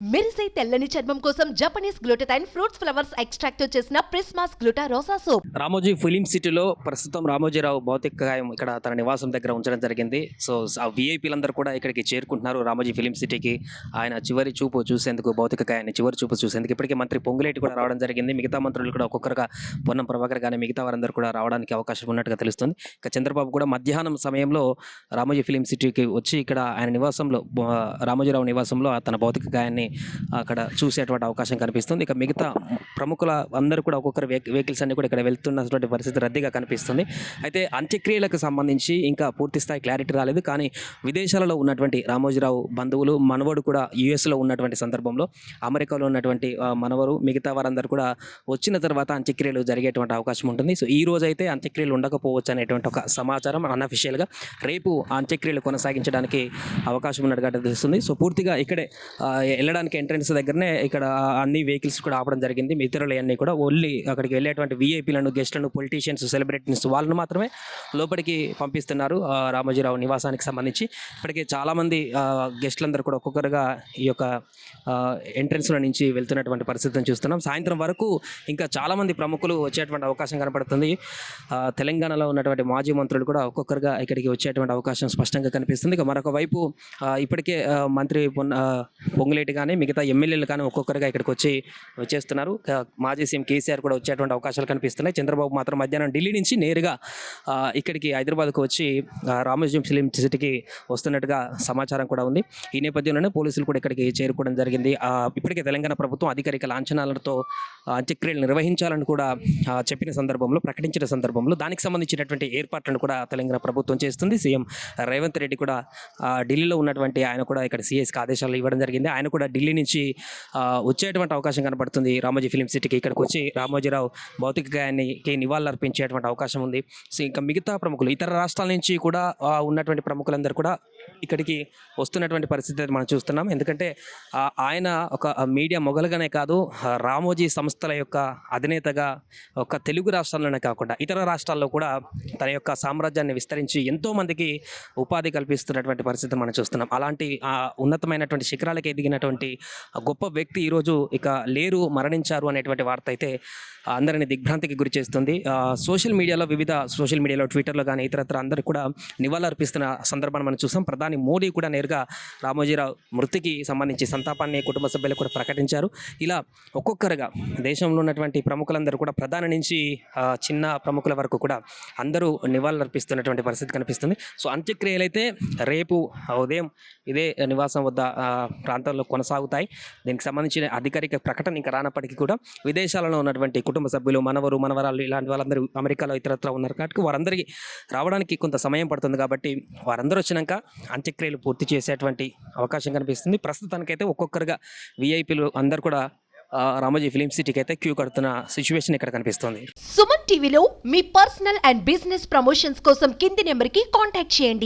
మెరిసే తెల్లని చర్మం కోసం Japanese glutathione fruits flowers extract తో చేసిన ప్రిస్మాస్ గ్లూటా రోసా సోప్. రామోజీ ఫిలిం సిటీలో ప్రస్తుతం రామోజీరావు భౌతిక కాయం ఇక్కడ తన నివాసం దగ్గర ఉంచడం జరిగింది. సో ఆ విఐపీలందరూ కూడా ఇక్కడికి చేరుకుంటున్నారు రామోజీ ఫిలిం సిటీకి. ఆయన చివరి చూపు చూసేందుకు, భౌతిక కాయాన్ని చివరి చూపు చూసేందుకు ఇప్పటికే మంత్రి పొంగులేటి కూడా రావడం జరిగింది. మిగతా మంత్రులు కూడా ఒక్కొక్కరుగా పొన్నం ప్రభాకర్ కానీ మిగతా వారందరూ కూడా రావడానికి అవకాశం ఉన్నట్టుగా తెలుస్తుంది. ఇక చంద్రబాబు కూడా మధ్యాహ్నం సమయంలో రామోజీ ఫిలిం సిటీకి వచ్చి ఇక్కడ ఆయన నివాసంలో, రామోజీరావు నివాసంలో తన భౌతిక కాయాన్ని అక్కడ చూసేటువంటి అవకాశం కనిపిస్తుంది. ఇక మిగతా ప్రముఖుల అందరూ కూడా ఒక్కొక్కరు వెహికల్స్ అన్ని కూడా ఇక్కడ వెళ్తున్నటువంటి పరిస్థితి రద్దీగా కనిపిస్తుంది. అయితే అంత్యక్రియలకు సంబంధించి ఇంకా పూర్తి స్థాయి క్లారిటీ రాలేదు. కానీ విదేశాలలో ఉన్నటువంటి రామోజీరావు బంధువులు, మనవడు కూడా యుఎస్లో ఉన్నటువంటి సందర్భంలో అమెరికాలో ఉన్నటువంటి మనవరు, మిగతా వారందరూ కూడా వచ్చిన తర్వాత అంత్యక్రియలు జరిగేటువంటి అవకాశం ఉంటుంది. సో ఈ రోజు అయితే అంత్యక్రియలు ఉండకపోవచ్చు అనేటువంటి ఒక సమాచారం అన్అఫిషియల్గా. రేపు అంత్యక్రియలు కొనసాగించడానికి అవకాశం ఉన్నట్టుగా తెలుస్తుంది. సో పూర్తిగా ఇక్కడే వెళ్ళడానికి ఎంట్రెన్స్ దగ్గరనే ఇక్కడ అన్ని వెహికల్స్ కూడా ఆపడం జరిగింది. ఇతరులు అన్నీ కూడా ఓన్లీ అక్కడికి వెళ్ళేటువంటి విఐపీలను, గెస్టులను, పొలిటీషియన్స్, సెలబ్రిటీస్ వాళ్ళను మాత్రమే లోపలికి పంపిస్తున్నారు. రామోజీరావు నివాసానికి సంబంధించి ఇప్పటికే చాలామంది గెస్టులందరూ కూడా ఒక్కొక్కరుగా ఈ యొక్క ఎంట్రెన్స్ల నుంచి వెళ్తున్నటువంటి పరిస్థితిని చూస్తున్నాం. సాయంత్రం వరకు ఇంకా చాలామంది ప్రముఖులు వచ్చేటువంటి అవకాశం కనపడుతుంది. తెలంగాణలో ఉన్నటువంటి మాజీ మంత్రులు కూడా ఒక్కొక్కరుగా ఇక్కడికి వచ్చేటువంటి అవకాశం స్పష్టంగా కనిపిస్తుంది. ఇక మరొక వైపు ఇప్పటికే మంత్రి పొంగులేటి కానీ మిగతా ఎమ్మెల్యేలు కానీ ఒక్కొక్కరుగా ఇక్కడికి వచ్చేస్తున్నారు. మాజీ సీఎం కేసీఆర్ కూడా వచ్చేటువంటి అవకాశాలు కనిపిస్తున్నాయి. చంద్రబాబు మాత్రం మధ్యాహ్నం ఢిల్లీ నుంచి నేరుగా ఇక్కడికి హైదరాబాద్కు వచ్చి రామోజీ ఫిలిం సిటీకి వస్తున్నట్టుగా సమాచారం కూడా ఉంది. ఈ నేపథ్యంలోనే పోలీసులు కూడా ఇక్కడికి చేరుకోవడం జరిగింది. ఇప్పటికే తెలంగాణ ప్రభుత్వం అధికారిక లాంఛనాలతో అంత్యక్రియలు నిర్వహించాలని కూడా చెప్పిన సందర్భంలో, ప్రకటించిన సందర్భంలో దానికి సంబంధించినటువంటి ఏర్పాట్లను కూడా తెలంగాణ ప్రభుత్వం చేస్తుంది. సీఎం రేవంత్ రెడ్డి కూడా ఢిల్లీలో ఉన్నటువంటి ఆయన కూడా ఇక్కడ సిఎస్కి ఆదేశాలు ఇవ్వడం జరిగింది. ఆయన కూడా ఢిల్లీ నుంచి వచ్చేటువంటి అవకాశం కనబడుతుంది. రామోజీ ఫిలిం సిటీకి ఇక్కడికి వచ్చి రామోజీరావు భౌతిక గాయానికి నివాళులు అర్పించేటువంటి అవకాశం ఉంది. సో ఇంకా మిగతా ప్రముఖులు, ఇతర రాష్ట్రాల నుంచి కూడా ఉన్నటువంటి ప్రముఖులందరూ కూడా ఇక్కడికి వస్తున్నటువంటి పరిస్థితి మనం చూస్తున్నాం. ఎందుకంటే ఆయన ఒక మీడియా మొగలుగానే కాదు, రామోజీ సంస్థల యొక్క అధినేతగా ఒక తెలుగు రాష్ట్రాల్లోనే కాకుండా ఇతర రాష్ట్రాల్లో కూడా తన యొక్క సామ్రాజ్యాన్ని విస్తరించి ఎంతోమందికి ఉపాధి కల్పిస్తున్నటువంటి పరిస్థితి మనం చూస్తున్నాం. అలాంటి ఉన్నతమైనటువంటి శిఖరాలకు ఎదిగినటువంటి గొప్ప వ్యక్తి ఈరోజు ఇక లేరు, మరణించారు అనేటువంటి వార్త అయితే అందరిని దిగ్భ్రాంతికి గురి చేస్తుంది. సోషల్ మీడియాలో ట్విట్టర్లో కానీ ఇతరత్ర అందరూ కూడా నివాళులు అర్పిస్తున్న సందర్భాన్ని మనం చూసాం. ప్రధాని మోడీ కూడా నేరుగా రామోజీరావు మృతికి సంబంధించి సంతాపాన్ని కుటుంబ సభ్యులు కూడా ప్రకటించారు. ఇలా ఒక్కొక్కరుగా దేశంలో ఉన్నటువంటి ప్రముఖులందరూ కూడా ప్రధాని నుంచి చిన్న ప్రముఖుల వరకు కూడా అందరూ నివాళులు అర్పిస్తున్నటువంటి పరిస్థితి కనిపిస్తుంది. సో అంత్యక్రియలు అయితే రేపు ఉదయం ఇదే నివాసం వద్ద ప్రాంతాల్లో కొనసాగుతాయి. దీనికి సంబంధించిన అధికారిక ప్రకటన ఇంకా రానప్పటికీ కూడా విదేశాలలో ఉన్నటువంటి కుటుంబ సభ్యులు, మనవరు, మనవరాలు ఇలాంటి వాళ్ళందరూ అమెరికాలో ఇతరత్ర ఉన్నారు కాబట్టి వారందరికీ రావడానికి కొంత సమయం పడుతుంది. కాబట్టి వారందరూ వచ్చినాక అంత్యక్రియలు పూర్తి చేసేటువంటి అవకాశం కనిపిస్తుంది. ప్రస్తుతానికైతే ఒక్కొక్కరుగా విఐపీలు అందరూ కూడా రామోజీ ఫిలిం సిటీకి అయితే క్యూ కడుతున్న సిచ్యువేషన్ ఇక్కడ కనిపిస్తుంది. సుమన్ టీవీలో మీ పర్సనల్ అండ్ బిజినెస్ ప్రమోషన్స్ కోసం కింది నెంబర్కి కాంటాక్ట్ చేయండి.